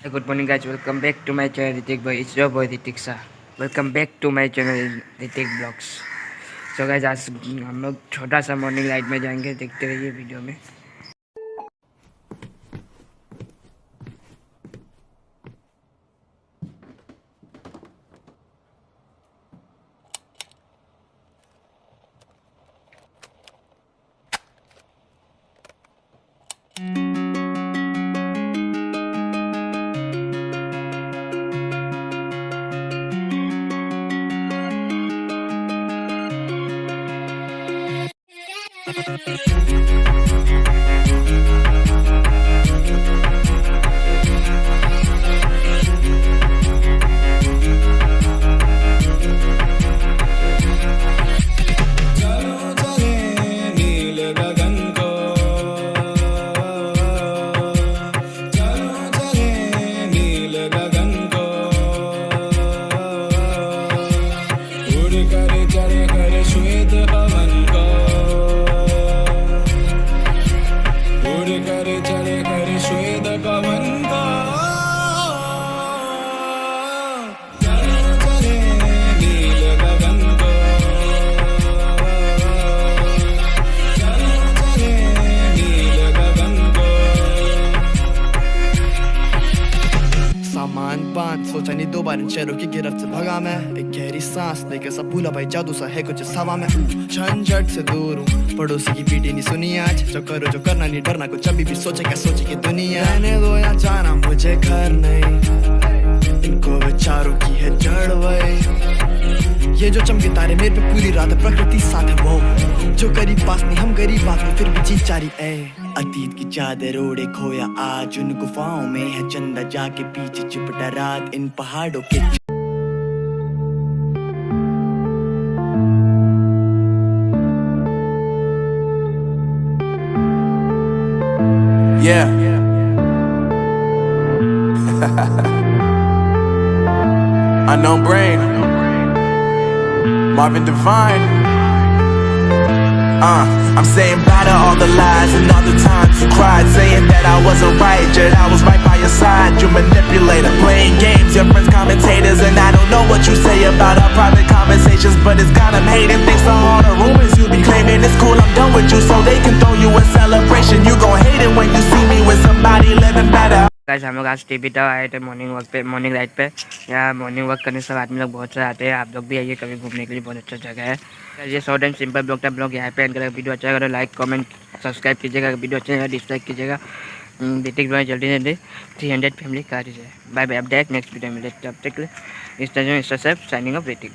Good morning guys, welcome back to my channel Ritik Boy. It's your boy Ritik Shah. Welcome back to my channel Ritik Vlogs. So guys, आज हम लोग छोटा सा morning light में जाएंगे, देखते रहिए वीडियो में। सोचा नहीं दो बार इन शहरों की गिरफ्त से भगा मैं, एक गहरी सांस लेके सब भूला भाई जादू सा है कुछ हवा में। झंझट से दूर हूँ, पड़ोसी की पीटी नहीं सुनी आज, जो करो जो करना नहीं डरना, कुछ अभी भी सोचे क्या सोचे की दुनिया। रहने दो या जाना मुझे घर नहीं, इनको विचारों की है जड़ वही। ये जो चमके तारे मेरे पे पूरी रात प्रकृति साथ है वो, जो करीब पास नहीं हम गरीब बात में फिर भी जी चारी ए। अतीत की चादर ओढ़े खोया आज उन गुफाओं में है चंदा जाके पीछे चिपटा रात इन पहाड़ों के। Yeah. Unknown Brain, Marvin Divine. I'm saying bye to all the lies and all the times you cried, saying that I wasn't right, yet I was right by your side. You manipulator, playing games, your friends commentators, and I don't know what you say about our private conversations, but it's got them hating. Thanks to all the rumors you be claiming, it's cool I'm done with you, so they can throw you a celebration. You gon' hate it when you see me with somebody living better. Guys हम लोग आज TV tower आए थे morning walk पे, morning ride पे। यहाँ morning walk करने से आदमी लोग बहुत सारे आते हैं, आप लोग भी आइए कभी घूमने के लिए, बहुत अच्छा जगह है। ये शॉर्ट एंड सिंपल ब्लॉग था। ब्लॉग यहाँ पे एंड करेगा। वीडियो अच्छा लगा तो लाइक कमेंट सब्सक्राइब कीजिएगा, वीडियो अच्छा लगा डिसलाइक कीजिएगा। ऋतिक ब्लॉग जल्दी जल्दी 300 फैमिली कर दीजिए। बाय बाय, अब डायरेक्ट नेक्स्ट वीडियो में तब तक इस तरह साइनिंग ऑफ ऋतिक।